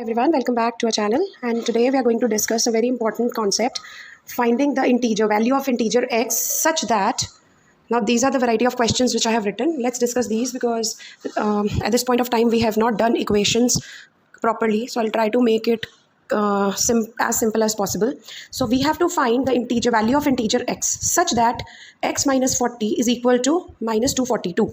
Everyone, welcome back to our channel, and today we are going to discuss a very important concept, finding the integer value of integer x such that, now these are the variety of questions which I have written. Let's discuss these because at this point of time we have not done equations properly, so I'll try to make it as simple as possible. So we have to find the integer value of integer x such that x minus 40 is equal to minus 242.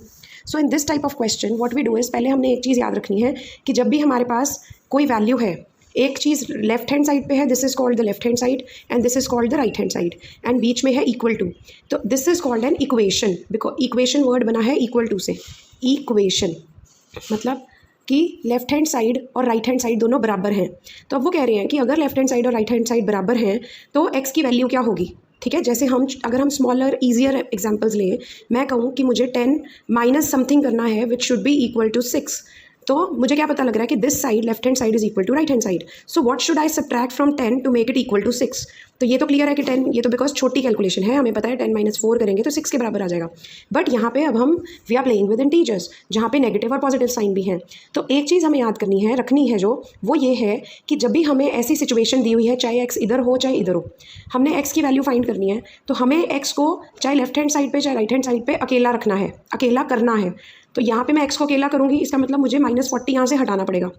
So in this type of question what we do is, पहले हमने एक चीज़ याद रखनी है कि जब भी हमारे पास कोई वैल्यू है, एक चीज़ लेफ्ट हैंड साइड पे है, this is called the left hand side and this is called the right hand side, and बीच में है इक्वल टू, तो this is called an equation, because equation word बना है इक्वल टू से। Equation मतलब कि लेफ्ट हैंड साइड और राइट हैंड साइड दोनों बराबर हैं। तो अब वो कह रहे हैं कि अगर लेफ्ट हैंड साइड और राइट हैंड साइड बराबर हैं तो एक्स की वैल्यू क्या होगी। ठीक है, जैसे अगर हम स्मॉलर ईजियर एग्जांपल्स लें, मैं कहूँ कि मुझे 10 माइनस समथिंग करना है which should be equal to 6, तो मुझे क्या पता लग रहा है कि this side left hand side is equal to right hand side, so what should I subtract from 10 to make it equal to 6। तो ये तो क्लियर है कि 10, ये तो बिकॉज छोटी कैलकुलेशन है, हमें पता है 10 माइनस 4 करेंगे तो 6 के बराबर आ जाएगा। बट यहाँ पे अब हम we are playing with integers जहाँ पे नेगेटिव और पॉजिटिव साइन भी हैं। तो एक चीज़ हमें याद करनी है, रखनी है जो, वो ये है कि जब भी हमें ऐसी सिचुएशन दी हुई है, चाहे एक्स इधर हो चाहे इधर हो, हमने एक्स की वैल्यू फाइंड करनी है, तो हमें एक्स को चाहे लेफ्ट हैंड साइड पे चाहे राइट हैंड साइड पे अकेला रखना है, अकेला करना है। तो यहाँ पे मैं एक्स को अकेला करूँगी, इसका मतलब मुझे -40 यहाँ से हटाना पड़ेगा।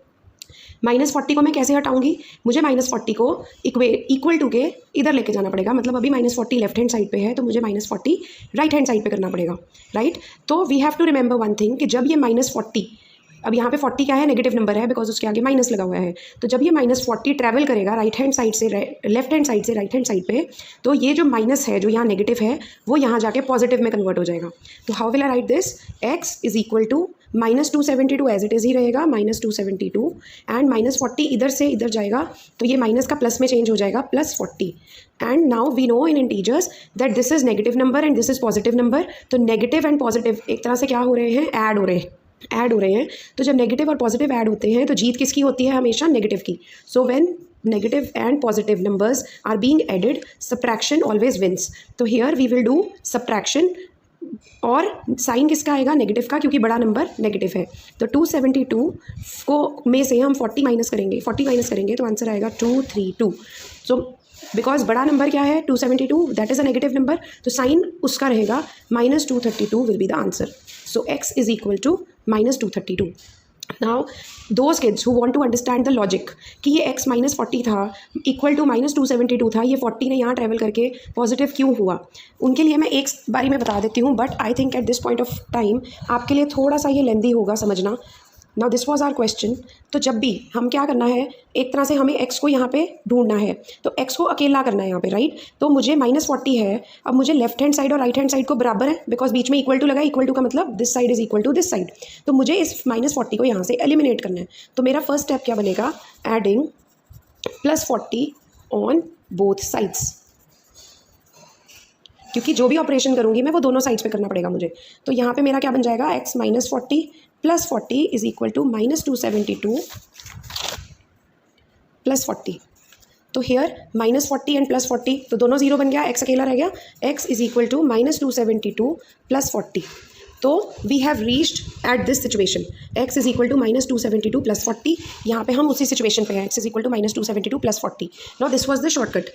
-40 को मैं कैसे हटाऊंगी, मुझे -40 को इक्वल टू के इधर लेके जाना पड़ेगा, मतलब अभी -40 लेफ्ट हैंड साइड पे है तो मुझे -40 राइट हैंड साइड पे करना पड़ेगा, राइट। तो we have to remember one thing कि जब ये -40, अब यहाँ पे 40 क्या है, नेगेटिव नंबर है बिकॉज उसके आगे माइनस लगा हुआ है, तो जब ये -40 ट्रैवल करेगा राइट हैंड साइड से लेफ्ट हैंड साइड से राइट हैंड साइड पे, तो ये जो माइनस है जो यहाँ नेगेटिव है वो यहाँ जाके पॉजिटिव में कन्वर्ट हो जाएगा। तो how will I write this, x is equal to -272 as it is ही रहेगा, -272, एंड -40 इधर से इधर जाएगा तो ये माइनस का प्लस में चेंज हो जाएगा, +40। And now we know in integers that this is negative number and this is positive number, तो नेगेटिव एंड पॉजिटिव एक तरह से क्या हो रहे हैं, ऐड हो रहे हैं। तो जब नेगेटिव और पॉजिटिव ऐड होते हैं तो जीत किसकी होती है, हमेशा नेगेटिव की। So when negative and positive numbers are being added, subtraction always wins. तो here we will do subtraction, और साइन किसका आएगा, नेगेटिव का, क्योंकि बड़ा नंबर नेगेटिव है। तो 272 को में से हम 40 माइनस करेंगे तो आंसर आएगा 232। सो बिकॉज बड़ा नंबर क्या है, 272, that is a negative number, तो साइन उसका रहेगा -232 will be the answer. So x is equal to -232। Now those kids who want to understand the logic कि ये x -40 था इक्वल टू -272 था, ये 40 ने यहाँ ट्रैवल करके पॉजिटिव क्यों हुआ, उनके लिए मैं एक बारी में बता देती हूँ, but I think at this point of time आपके लिए थोड़ा सा ये लेंदी होगा समझना। Now this was our question. तो जब भी हम क्या करना है, एक तरह से हमें x को यहाँ पे ढूंढना है, तो x को अकेला करना है यहाँ पे, राइट। तो मुझे -40 है, अब मुझे लेफ्ट हैंड साइड और राइट हैंड साइड को बराबर है बिकॉज बीच में इक्वल टू लगा, इक्वल टू का मतलब this side is equal to this side, तो मुझे इस -40 को यहाँ से एलिमिनेट करना है। तो मेरा फर्स्ट स्टेप क्या बनेगा, एडिंग +40 ऑन बोथ साइड्स, क्योंकि जो भी ऑपरेशन करूँगी मैं वो दोनों साइड्स पे करना पड़ेगा मुझे। तो यहाँ पे मेरा क्या बन जाएगा, x -40 + 40 इज इक्वल टू -272 + 40। तो हियर -40 एंड +40 तो दोनों जीरो बन गया, x अकेला रह गया, x इज इक्वल टू -272 + 40। तो we have reached at this situation, x is equal to -272 + 40। यहाँ पे हम उसी सिचुएशन पे हैं, x is equal to -272 + 40। Now this was the shortcut,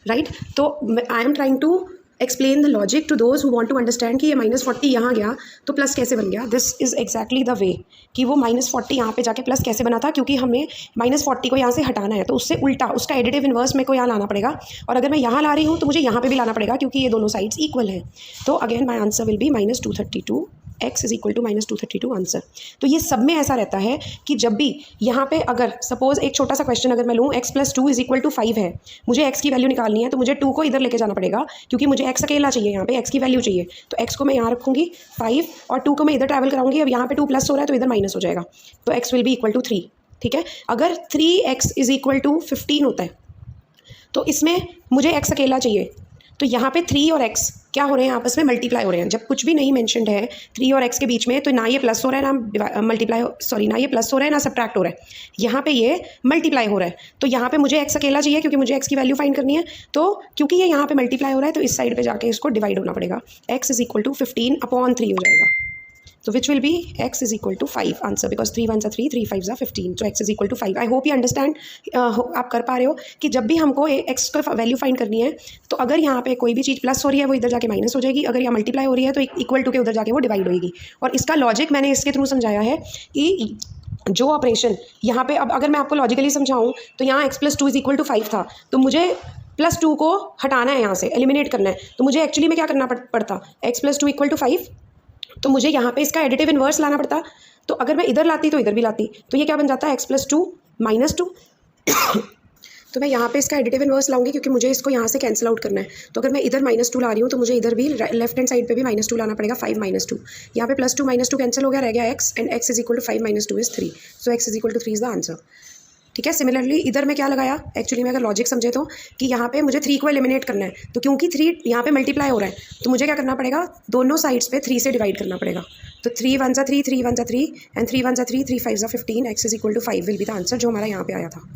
right. तो I am trying to explain the logic to those who want to understand कि ये -40 यहाँ गया तो प्लस कैसे बन गया। This is exactly the way कि वो -40 यहाँ पे जाके प्लस कैसे बना था, क्योंकि हमें -40 को यहाँ से हटाना है, तो उससे उल्टा उसका एडिटिव इन्वर्स मेरे को यहाँ लाना पड़ेगा, और अगर मैं यहाँ ला रही हूँ तो मुझे यहाँ पे भी लाना पड़ेगा क्योंकि ये दोनों साइड्स इक्वल हैं। तो again my answer will be -232, x is equal to -232 answer. तो ये सब में ऐसा रहता है कि जब भी यहाँ पे अगर सपोज एक छोटा सा क्वेश्चन अगर मैं लूँ, x + 2 इज इक्वल टू 5 है, मुझे x की वैल्यू निकालनी है, तो मुझे 2 को इधर लेके जाना पड़ेगा क्योंकि मुझे x अकेला चाहिए, यहाँ पे x की वैल्यू चाहिए। तो x को मैं यहाँ रखूँगी 5 और 2 को मैं इधर ट्रैवल कराऊंगी, अब यहाँ पे 2 प्लस हो रहा है तो इधर माइनस हो जाएगा, तो x will be equal to 3। ठीक है, अगर 3x इज इक्वल टू 15 होता है तो इसमें मुझे x अकेला चाहिए, तो यहाँ पे 3 और x क्या हो रहे हैं, आपस में मल्टीप्लाई हो रहे हैं। जब कुछ भी नहीं मेंशनड है 3 और x के बीच में, तो ना ये प्लस हो रहा है ना ना ये प्लस हो रहा है ना सब्ट्रैक्ट हो रहा है, यहाँ पे ये मल्टीप्लाई हो रहा है। तो यहाँ पे मुझे x अकेला चाहिए क्योंकि मुझे x की वैल्यू फाइंड करनी है, तो क्योंकि ये यहाँ पे मल्टीप्लाई हो रहा है तो इस साइड पे जाके इसको डिवाइड होना पड़ेगा, x इज इक्वल टू 15/3 हो जाएगा। तो which will be x is equal to 5 answer, because 3 1 3 3 5 15, तो x is equal to 5. I hope you understand, आप कर पा रहे हो कि जब भी हमको x का वैल्यू फाइंड करनी है तो अगर यहाँ पे कोई भी चीज़ प्लस हो रही है वो इधर जाके माइनस हो जाएगी, अगर यहाँ मल्टीप्लाई हो रही है तो इक्वल टू के उधर जाके वो डिवाइड होगी. और इसका लॉजिक मैंने इसके थ्रू समझाया है कि जो ऑपरेशन यहाँ पे, अब अगर मैं आपको लॉजिकली समझाऊँ तो यहाँ x + 2 इज इक्वल टू 5 था, तो मुझे +2 को हटाना है, यहाँ से एलिमिनेट करना है, तो मुझे एक्चुअली में क्या करना पड़ता, x + 2 इक्वल टू 5, तो मुझे यहाँ पे इसका एडिटिव इन्वर्स लाना पड़ता. तो अगर मैं इधर लाती तो इधर भी लाती, तो ये क्या बन जाता है x + 2 - 2. तो मैं यहाँ पे इसका एडिटिव इन्वर्स लाऊंगी क्योंकि मुझे इसको यहाँ से कैंसिल आउट करना है. तो अगर मैं इधर -2 ला रही हूँ तो मुझे इधर भी लेफ्ट हैंड साइड पे भी -2 लाना पड़ेगा, 5 - 2. यहाँ पे +2 - 2 कैंसिल हो गया, रह गया x, and x is equal to 5 - 2 is 3. So x is equal to 3 is the answer. ठीक है. सिमिलरली इधर मैं क्या लगाया, एक्चुअली मैं अगर लॉजिक समझे तो, कि यहाँ पे मुझे 3 को एलिमिनेट करना है, तो क्योंकि 3 यहाँ पे मल्टीप्लाई हो रहा है तो मुझे क्या करना पड़ेगा, दोनों साइड्स पे 3 से डिवाइड करना पड़ेगा. तो 3 1 3 3 1 3 and 3 1 3 3 5 15, x is equal to 5 will be the answer, जो हमारा यहाँ पे आया था.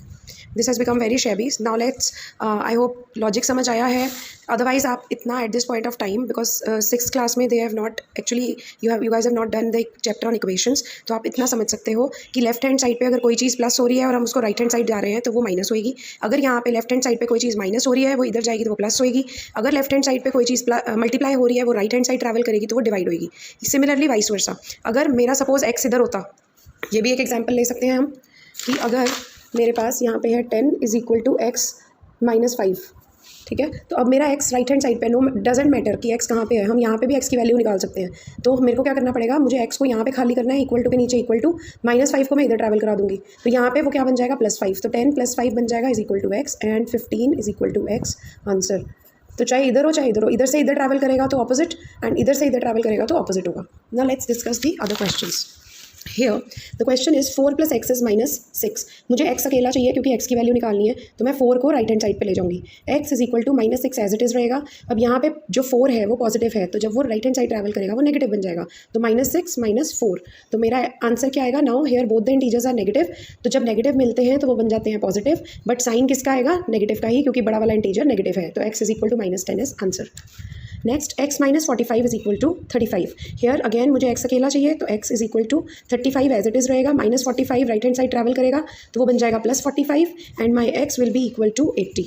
This has become very shabby. Now let's, I hope logic समझ आया है. अदरवाइज आप इतना at this point of time, because 6th class में they have not actually, you guys have not done the chapter on equations, तो आप इतना समझ सकते हो कि लेफ्ट हैंड साइड पे अगर कोई चीज़ प्लस हो रही है और हम उसको राइट हैंड साइड जा रहे हैं तो वो माइनस होएगी. अगर यहाँ पे लेफ्ट हैंड साइड पे कोई चीज़ माइनस हो रही है वो इधर जाएगी तो वो प्लस होएगी. अगर लेफ्ट हैंड साइड पे कोई चीज़ मल्टीप्लाई हो रही है वो राइट हैंड साइड ट्रैवल करेगी तो वो डिवाइड होएगी. Similarly vice versa. अगर मेरा सपोज x इधर होता, ये भी एक एग्जाम्पल ले सकते हैं हम, कि अगर मेरे पास यहाँ पे है 10 इज इक्वल टू x - 5. ठीक है. तो अब मेरा x राइट हैंड साइड पे, नो डजेंट मैटर कि x कहाँ पे है, हम यहाँ पे भी x की वैल्यू निकाल सकते हैं. तो मेरे को क्या करना पड़ेगा, मुझे x को यहाँ पे खाली करना है, इक्वल टू के नीचे इक्वल टू, -5 को मैं इधर ट्रैवल करा दूंगी, तो यहाँ पे वो क्या बन जाएगा, +5. तो 10 + 5 बन जाएगा is equal to x, and 15 is equal to x answer. तो चाहे इधर हो चाहे इधर हो, इधर से इधर ट्रैवल करेगा तो ऑपोजिट, एंड इधर से इधर ट्रैवल करेगा तो ऑपोजिट होगा. Now let's discuss the other questions. Here the question is 4 + x is -6. मुझे x अकेला चाहिए क्योंकि x की वैल्यू निकालनी है, तो मैं 4 को राइट हैंड साइड पे ले जाऊंगी. x is equal to -6 as it is रहेगा. अब यहाँ पे जो 4 है वो पॉजिटिव है, तो जब वो राइट हैंड साइड ट्रैवल करेगा वो नेगेटिव बन जाएगा. तो -6 - 4, तो मेरा आंसर क्या आएगा. Now here both the integers are negative, तो जब नेगेटिव मिलते हैं तो वो बन जाते हैं पॉजिटिव, बट साइन किसका आएगा, नेगेटिव का ही, क्योंकि बड़ा वाला इंटीजर नेगेटिव है. तो x is equal to -10 is answer. Next, x - 45 is equal to 35. Here again मुझे x अकेला चाहिए, तो x is equal to 35 as it is रहेगा. -45 राइट हैंड साइड ट्रैवल करेगा तो वो बन जाएगा +45, and my x will be equal to 80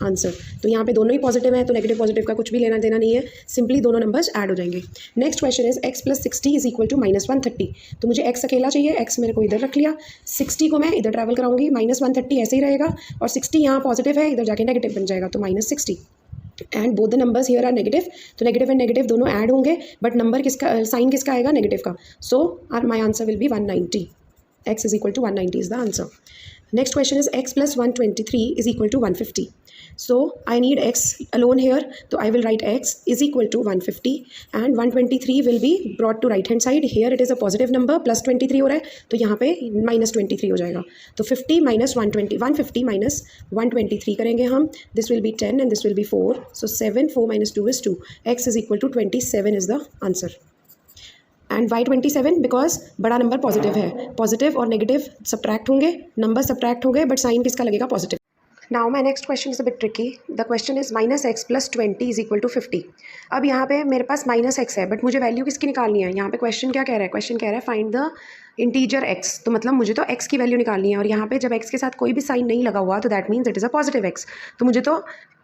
answer. तो यहाँ पे दोनों ही पॉजिटिव हैं, तो नेगेटिव पॉजिटिव का कुछ भी लेना देना नहीं है, सिंपली दोनों नंबर्स ऐड हो जाएंगे. Next question is x + 60 is equal to -130. तो मुझे x अकेला चाहिए, x मेरे को इधर रख लिया, 60 को मैं इधर ट्रैवल कराऊंगी, -130 ऐसे ही रहेगा, और 60 यहाँ पॉजिटिव है, इधर जाके नेगेटिव बन जाएगा, तो -60. And both the numbers here are negative, तो नेगेटिव एंड नेगेटिव दोनों ऐड होंगे, बट नंबर किसका, साइन किसका आएगा, नेगेटिव का. So my answer will be 190. x is equal to 190 is the answer. Next question is x plus 123 is equal to 150. So I need x alone here. So I will write x is equal to 150 and 123 will be brought to right hand side. Here it is a positive number, plus 23 हो रहा है, तो यहाँ पे -23 हो जाएगा. तो 50 minus 120, 150 minus 123 करेंगे हम. This will be 10 and this will be 4. So 7, 4 minus 2 is 2. X is equal to 27 is the answer. And why 27, because बड़ा नंबर पॉजिटिव है, पॉजिटिव और नेगेटिव सब्ट्रैक्ट होंगे, नंबर सब्ट्रैक्ट होंगे, बट साइन किसका लगेगा, positive. Now my next question is a bit tricky. The question is -x + 20 is equal to 50. अब यहाँ पे मेरे पास -x है, बट मुझे वैल्यू किसकी निकालनी है. यहाँ पे क्वेश्चन क्या कह रहा है, क्वेश्चन कह रहा है फाइंड द इंटीजर x. तो मतलब मुझे तो x की वैल्यू निकालनी है, और यहाँ पे जब x के साथ कोई भी साइन नहीं लगा हुआ तो that means it is a positive x. तो मुझे तो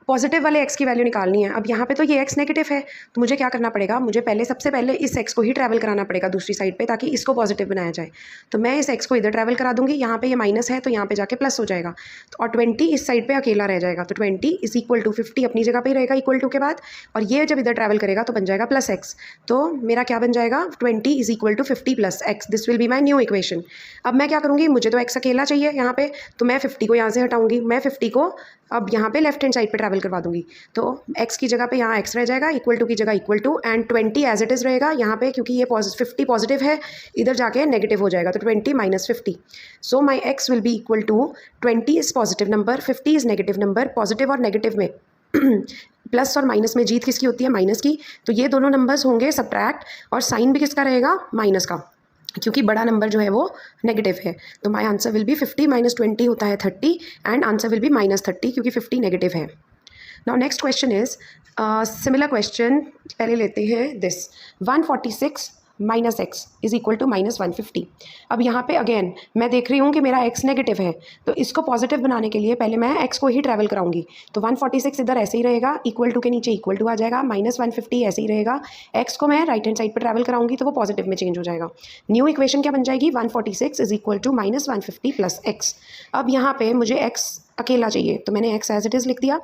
पॉजिटिव वाले x की वैल्यू निकालनी है. अब यहाँ पे तो ये x नेगेटिव है, तो मुझे क्या करना पड़ेगा, मुझे सबसे पहले इस x को ही ट्रैवल कराना पड़ेगा दूसरी साइड पे, ताकि इसको पॉजिटिव बनाया जाए. तो मैं इस x को इधर ट्रैवल करा दूंगी, यहाँ पे ये माइनस है तो यहाँ पे जाके प्लस हो जाएगा, और 20 इस साइड पे अकेला रह जाएगा. तो 20 इज इक्वल टू 50 अपनी जगह पे ही रहेगा इक्वल टू के बाद, और ये जब इधर ट्रैवल करेगा तो बन जाएगा +x. तो मेरा क्या बन जाएगा, 20 is equal to 50 + x. This will be my new equation. अब मैं क्या करूँगी, मुझे तो x अकेला चाहिए यहाँ पे, तो मैं 50 को यहाँ से हटाऊँगी, मैं 50 को अब यहाँ पे लेफ्ट हैंड साइड पे ट्रैवल करवा दूंगी. तो x की जगह पे यहाँ x रह जाएगा, इक्वल टू की जगह equal to, and 20 as it is रहेगा यहाँ पे, क्योंकि ये 50 पॉजिटिव है, इधर जाके नेगेटिव हो जाएगा. तो 20 - 50. So my x will be equal to 20 is positive number, 50 is negative number. Positive और नेगेटिव में प्लस और माइनस में जीत किसकी होती है, माइनस की. तो ये दोनों नंबर्स होंगे सब्ट्रैक्ट, और साइन भी किसका रहेगा, माइनस का, क्योंकि बड़ा नंबर जो है वो नेगेटिव है. तो माई आंसर विल बी 50 - 20 होता है 30, एंड आंसर विल बी -30, क्योंकि 50 नेगेटिव है. Now next question is similar question, पहले लेते हैं this 146 minus x is equal to -150। अब यहाँ पे अगेन मैं देख रही हूँ कि मेरा एक्स नेगेटिव है, तो इसको पॉजिटिव बनाने के लिए पहले मैं एक्स को ही ट्रैवल कराऊंगी। तो 146 इधर ऐसे ही रहेगा, इक्वल टू के नीचे इक्वल टू आ जाएगा, -150 ऐसे ही रहेगा। एक्स को मैं राइट हैंड साइड पर ट्रैवल कराऊंगी तो वो पॉजिटिव में चेंज हो जाएगा। न्यू इक्वेशन क्या बन जाएगी, 146 is equal to -150 plus x. अब यहाँ पे मुझे एक्स अकेला चाहिए, तो मैंने एक्स एज इट इज़ लिख दिया।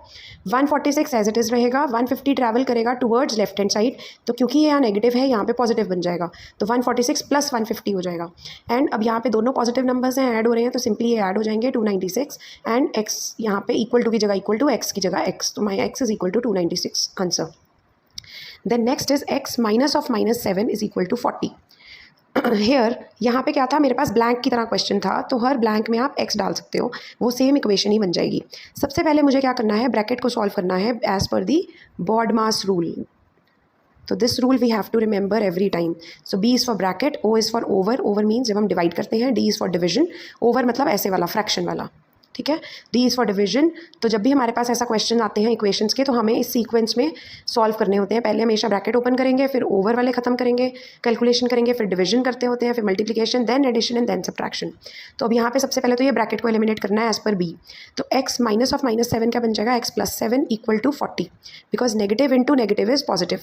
146 एज इट इज़ रहेगा, 150 ट्रैवल करेगा टुवर्ड्स लेफ्ट हैंड साइड, तो क्योंकि ये यहाँ नेगेटिव है यहाँ पे पॉजिटिव बन जाएगा, तो 146 प्लस 150 हो जाएगा। एंड अब यहाँ पे दोनों पॉजिटिव नंबर्स हैं, ऐड हो रहे हैं, तो सिंपली ये ऐड हो जाएंगे 296 एंड एक्स यहाँ पे इक्वल टू की जगह इक्वल टू, एक्स की जगह एक्स, तो my x is equal to 296 answer. Then next is x minus of -7 is equal to 40। Here यहाँ पे क्या था, मेरे पास ब्लैंक की तरह क्वेश्चन था, तो हर ब्लैंक में आप एक्स डाल सकते हो, वो सेम इक्वेशन ही बन जाएगी। सबसे पहले मुझे क्या करना है, ब्रैकेट को सॉल्व करना है as per the BODMAS rule. तो this rule we have to remember every time. So B is for bracket, O is for over, over means जब हम डिवाइड करते हैं, D is for division, over मतलब ऐसे वाला फ्रैक्शन वाला, ठीक है। D is for division. तो जब भी हमारे पास ऐसा क्वेश्चन आते हैं इक्वेशंस के, तो हमें इस सीक्वेंस में सॉल्व करने होते हैं। पहले हमेशा ब्रैकेट ओपन करेंगे, फिर ओवर वाले खत्म करेंगे, कैलकुलेशन करेंगे, फिर डिवीजन करते होते हैं, फिर multiplication, then addition and then subtraction. तो अब यहाँ पे सबसे पहले तो ये ब्रैकेट को एलिमिनेट करना है एज पर B। तो x माइनस ऑफ -7 क्या बन जाएगा, x plus 7 equal to 40, because negative into negative is positive,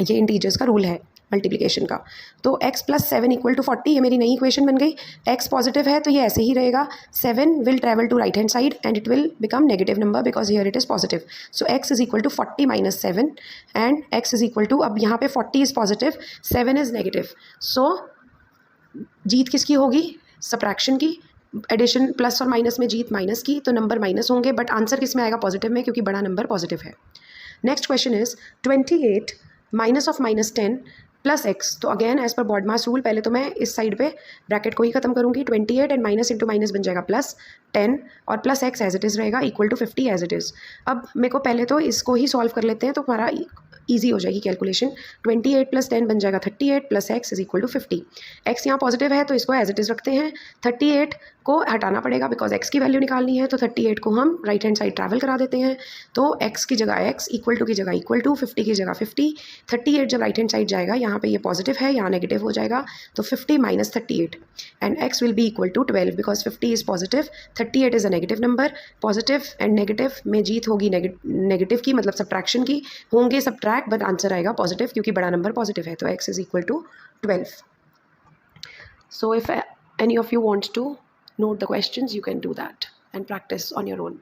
ये इंटीजर्स का रूल है मल्टीप्लिकेशन का। तो x प्लस 7 इक्वल टू 40, ये मेरी नई इक्वेशन बन गई। x पॉजिटिव है तो ये ऐसे ही रहेगा, 7 will travel to right hand side and it will become negative number because here it is positive. So x is equal to 40 minus 7 and x is equal to, अब यहाँ पे 40 is positive, 7 is negative. So जीत किसकी होगी, subtraction की। Addition plus और minus में जीत minus की, तो नंबर माइनस होंगे, बट आंसर किस में आएगा, पॉजिटिव में, क्योंकि बड़ा नंबर पॉजिटिव है। Next question is 28 minus of -10 plus x. तो again as per BODMAS rule, पहले तो मैं इस साइड पे ब्रैकेट को ही खत्म करूंगी, 28 एंड माइनस इंटू माइनस बन जाएगा प्लस 10 और plus x as it is रहेगा equal to 50 as it is. अब मेरे को पहले तो इसको ही सॉल्व कर लेते हैं, तो हमारा ईजी हो जाएगी कैलकुलेशन। 28 प्लस 10 बन जाएगा 38 plus x is equal to 50। X यहाँ पॉजिटिव है तो इसको एज इट इज़ रखते हैं, 38 को हटाना पड़ेगा बिकॉज एक्स की वैल्यू निकालनी है, तो 38 को हम राइट हैंड साइड ट्रैवल करा देते हैं, तो एक्स की जगह एक्स, इक्वल टू की जगह इक्वल टू, 50 की जगह 50। 38 जब राइट हैंड साइड जाएगा, यहाँ पे ये पॉजिटिव है, यहाँ नेगेटिव हो जाएगा, तो 50 minus 38 and x will be equal to 12 because 50 is positive, 38 is a negative number. Positive and negative में जीत होगी नेगेटिव की, मतलब सब्ट्रैक्शन की, होंगे सब्ट्रैक्ट, बट आंसर आएगा पॉजिटिव क्योंकि बड़ा नंबर पॉजिटिव है, तो x is equal to 12। So if any of you wants to note the questions, you can do that and practice on your own.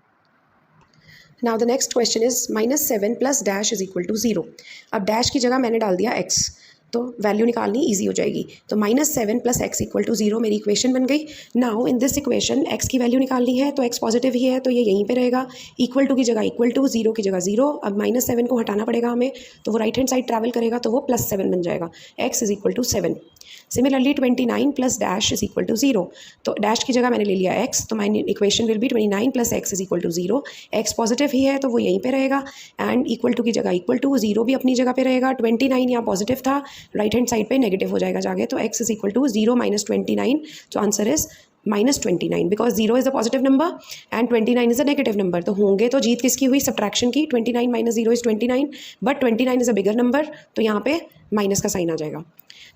Now the next question is -7 plus dash is equal to 0. अब dash की जगह मैंने डाल दिया x, तो value निकालनी easy हो जाएगी। तो -7 प्लस एक्स इक्वल टू 0 मेरी इक्वेशन बन गई। Now in this equation x की वैल्यू निकालनी है, तो एक्स पॉजिटिव ही है तो ये यहीं पे रहेगा, इक्वल टू की जगह इक्वल टू, 0 की जगह 0। अब -7 को हटाना पड़ेगा हमें, तो वो राइट हैंड साइड ट्रैवल करेगा, तो वो +7 बन जाएगा, x is equal to 7। Similarly 29 plus dash is equal to 0, तो डैश की जगह मैंने ले लिया एक्स, तो my equation will be 29 plus x is equal to 0। X positive ही है तो वो यहीं पे रहेगा, एंड इक्वल टू की जगह इक्वल टू, 0 भी अपनी जगह पे रहेगा। 29 यहाँ पॉजिटिव था, राइट हैंड साइड पे नेगेटिव हो जाएगा जाके, तो x is equal to 0 minus 29, तो answer is -29 because 0 is a positive number and 29 is a negative number. तो होंगे तो जीत किसकी हुई, सब्ट्रैक्शन की। 29 minus 0 is 29, but 29 is a bigger number, तो यहाँ पे माइनस का साइन आ जाएगा।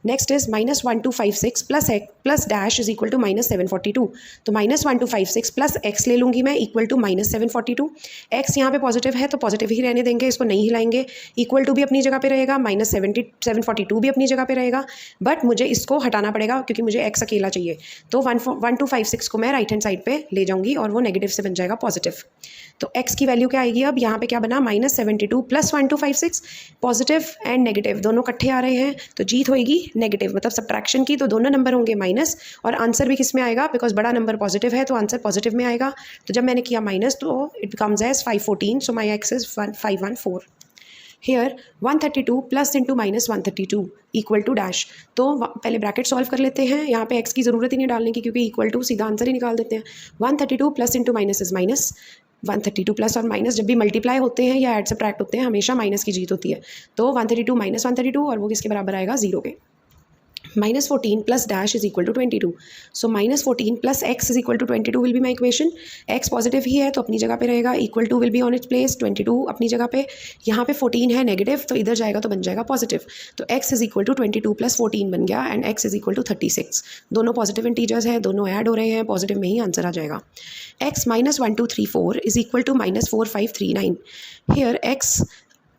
Next is -1256 plus dash is equal to -742, तो -1256 प्लस एक्स ले लूँगी मैं इक्वल टू -742। एक्स यहाँ पे पॉजिटिव है तो पॉजिटिव ही रहने देंगे, इसको नहीं हिलाएंगे। इक्वल टू भी अपनी जगह पे रहेगा, -742 भी अपनी जगह पे रहेगा, बट मुझे इसको हटाना पड़ेगा क्योंकि मुझे एक्स अकेला चाहिए। तो 1256 को मैं राइट हैंड साइड पे ले जाऊँगी और वो नेगेटिव से बन जाएगा पॉजिटिव। तो एक्स की वैल्यू क्या आएगी, अब यहाँ पे क्या बना, -72 प्लस 1256, पॉजिटिव एंड नेगेटिव दोनों इकट्ठे आ रहे हैं, तो जीत होएगी नेगेटिव, मतलब सब्ट्रैक्शन की, तो दोनों नंबर होंगे माइनस, और आंसर भी किस में आएगा, बिकॉज बड़ा नंबर पॉजिटिव है तो आंसर पॉजिटिव में आएगा। तो जब मैंने किया माइनस, तो it becomes as 514, so my x is 514। Here 132 plus into -132 equal to dash, तो पहले ब्रैकेट सॉल्व कर लेते हैं। यहाँ पे एक्स की ज़रूरत ही नहीं डालने की क्योंकि इक्वल टू सीधा आंसर ही निकाल देते हैं। 132 plus into minus is minus, 132 plus और माइनस जब भी मल्टीप्लाई होते हैं या ऐड सब्ट्रैक्ट होते हैं हमेशा माइनस की जीत होती है। तो 132 माइनस 132 और वो किसके बराबर आएगा, 0 के। -14 plus dash is equal to 22. So -14 plus x is equal to 22 will be my equation. x positive ही है तो अपनी जगह पे रहेगा, equal to will be on its place, 22 अपनी जगह पे, यहाँ पे 14 है नेगेटिव तो इधर जाएगा तो बन जाएगा पॉजिटिव. तो x is equal to 22 plus 14 बन गया and x is equal to 36. दोनों पॉजिटिव इंटीजर्स हैं, दोनों ऐड हो रहे हैं, पॉजिटिव में ही आंसर आ जाएगा. x -1234 is equal to -4539. Here x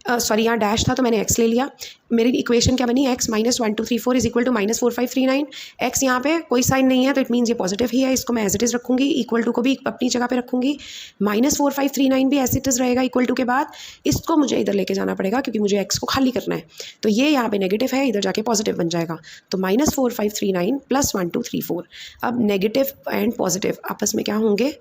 sorry यहाँ डैश था तो मैंने x ले लिया. मेरी इक्वेशन क्या बनी, x -1234 is equal to -4539. x यहाँ पे कोई साइन नहीं है तो इट मीन्स ये पॉजिटिव ही है, इसको मैं एज इट इज़ रखूँगी. इक्वल टू को भी अपनी जगह पे रखूँगी. -4539 भी एज इट इज़ रहेगा इक्वल टू के बाद. इसको मुझे इधर लेके जाना पड़ेगा क्योंकि मुझे x को खाली करना है. तो ये यहाँ पे नेगेटिव है, इधर जाके पॉजिटिव बन जाएगा. तो -4539 प्लस 1234. अब नेगेटिव एंड पॉजिटिव आपस में क्या होंगे,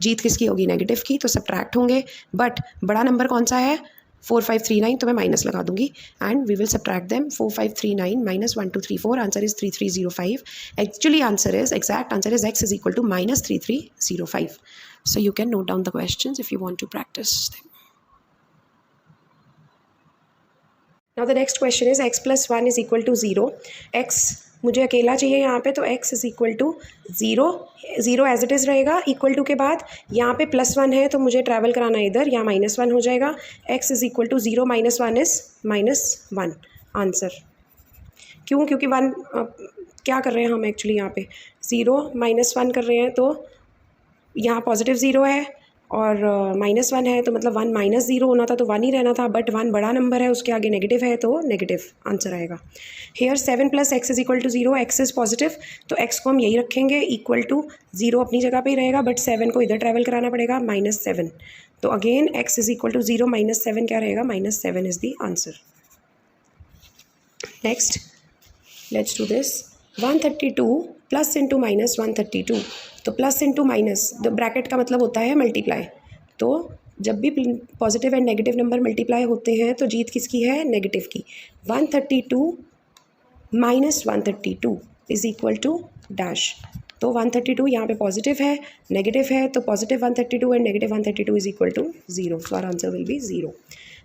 जीत किसकी होगी, नेगेटिव की, तो सब्ट्रैक्ट होंगे. बट बड़ा नंबर कौन सा है, 4539, तो मैं माइनस लगा दूंगी and we will subtract them. 4539 minus 1234, answer is 3305. Actually answer is, exact answer is x is equal to -3305. So you can note down the questions if you want to practice them. Now the next question is x plus 1 is equal to 0. x मुझे अकेला चाहिए यहाँ पे, तो x is equal to 0. 0 as it is रहेगा. Equal to के बाद यहाँ पे +1 है तो मुझे ट्रैवल कराना है इधर, यहाँ -1 हो जाएगा. x is equal to 0 minus 1 is -1. Answer क्यों, क्योंकि 1 क्या कर रहे हैं हम एक्चुअली यहाँ पे 0 -1 कर रहे हैं, तो यहाँ पॉजिटिव 0 है और -1 है तो मतलब 1 माइनस 0 होना था तो 1 ही रहना था. बट 1 बड़ा नंबर है, उसके आगे नेगेटिव है तो नेगेटिव आंसर आएगा. Here 7 plus x is equal to 0. x is positive तो x को हम यही रखेंगे, इक्वल टू 0 अपनी जगह पे ही रहेगा. बट 7 को इधर ट्रैवल कराना पड़ेगा, -7. तो again x is equal to 0 -7 क्या रहेगा, -7 is the answer. Next let's do this. 132 plus into minus 132. तो plus into minus, the bracket का मतलब होता है मल्टीप्लाई. तो जब भी positive and negative number multiply होते हैं तो जीत किसकी है, नेगेटिव की. 132 minus 132 is equal to dash. तो 132 यहाँ पे पॉजिटिव है, नेगेटिव है, तो positive 132 and negative 132 is equal to 0. So our answer will be 0.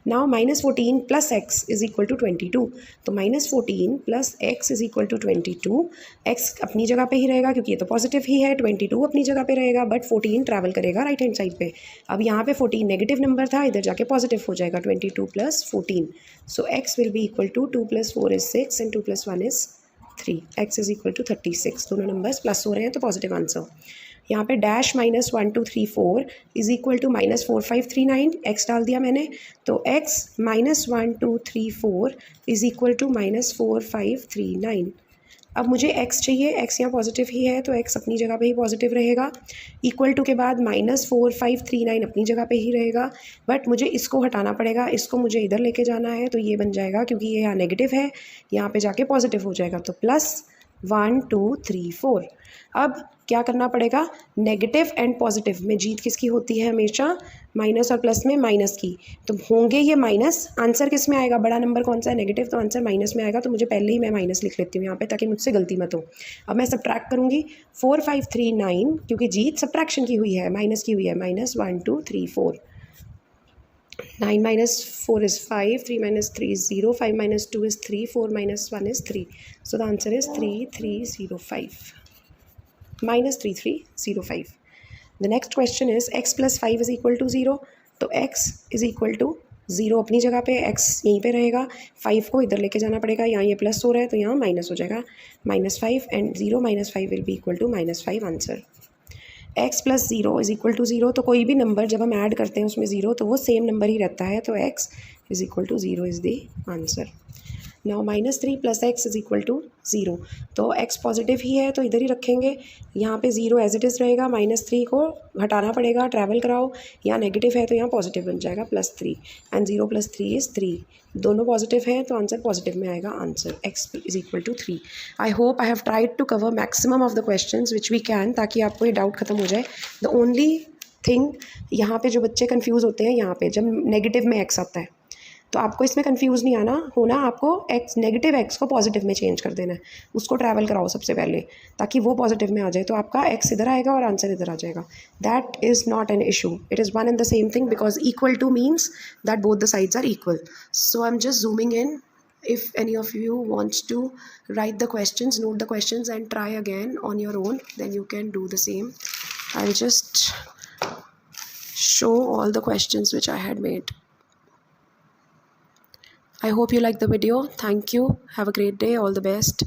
Now -14 plus x is equal to 22. तो -14 plus x is equal to 22. x अपनी जगह पे ही रहेगा क्योंकि ये तो पॉजिटिव ही है. 22 अपनी जगह पे रहेगा बट 14 ट्रैवल करेगा राइट हैंड साइड पे. अब यहाँ पे 14 नेगेटिव नंबर था, इधर जाके पॉजिटिव हो जाएगा. 22 plus 14. So x will be equal to 2 + 4 is 6 and 2 + 1 is 3. x is equal to 36. दोनों नंबर्स प्लस हो रहे हैं तो पॉजिटिव आंसर. यहाँ पे dash -1234 is equal to -4539. x डाल दिया मैंने, तो x -1234 इज इक्वल टू -4539. अब मुझे x चाहिए, x यहाँ पॉजिटिव ही है तो x अपनी जगह पे ही पॉजिटिव रहेगा. इक्वल टू के बाद -4539 अपनी जगह पे ही रहेगा. बट मुझे इसको हटाना पड़ेगा, इसको मुझे इधर लेके जाना है, तो ये बन जाएगा क्योंकि ये यहाँ नेगेटिव है, यहाँ पे जाके पॉजिटिव हो जाएगा. तो +1 2 3 4. अब क्या करना पड़ेगा, नेगेटिव एंड पॉजिटिव में जीत किसकी होती है, हमेशा माइनस और प्लस में माइनस की. तो होंगे ये माइनस, आंसर किस में आएगा, बड़ा नंबर कौन सा है, नेगेटिव, तो आंसर माइनस में आएगा. तो मुझे पहले ही मैं माइनस लिख लेती हूँ यहाँ पे ताकि मुझसे गलती मत हो. अब मैं सब्ट्रैक्ट करूँगी. 4539 क्योंकि जीत सब्ट्रैक्शन की हुई है, माइनस की हुई है. -1 2 3 4. 9 - 4 is 5, 3 - 3 is 0, 5 - 2 is 3, 4 - 1 is 3. So the answer is 3305. -3305. The next question is x plus 5 is equal to 0. तो x is equal to 0 अपनी जगह पे, x यहीं पे रहेगा. 5 को इधर लेके जाना पड़ेगा, यहाँ ये प्लस हो रहा है तो यहाँ माइनस हो जाएगा. -5 and 0 - 5 will be equal to -5 answer. x plus 0 is equal to 0. तो कोई भी नंबर जब हम ऐड करते हैं उसमें 0 तो वो सेम नंबर ही रहता है, तो x is equal to 0 is the answer. Now -3 plus x is equal to 0. तो x पॉजिटिव ही है तो इधर ही रखेंगे, यहाँ पे 0 एज इट इज़ रहेगा. -3 को हटाना पड़ेगा, ट्रैवल कराओ, यहाँ नेगेटिव है तो यहाँ पॉजिटिव बन जाएगा +3 एंड 0 + 3 इज़ 3. दोनों पॉजिटिव हैं तो आंसर पॉजिटिव में आएगा. Answer x is equal to 3. I hope I have tried to cover maximum of the questions which we can, ताकि आपको ये डाउट खत्म हो जाए. द ओनली थिंग यहाँ पे जो बच्चे कंफ्यूज होते हैं, यहाँ पे जब नेगेटिव में x आता है तो आपको इसमें कंफ्यूज नहीं होना. आपको x नेगेटिव x को पॉजिटिव में चेंज कर देना है, उसको ट्रैवल कराओ सबसे पहले ताकि वो पॉजिटिव में आ जाए. तो आपका x इधर आएगा और आंसर इधर आ जाएगा. That is not an issue, it is one and the same thing because equal to means that both the sides are equal. So I am just zooming in If any of you wants to write the questions, note the questions and try again on your own, then you can do the same. I'll just show all the questions which I had made. I hope you liked the video. Thank you. Have a great day. All the best.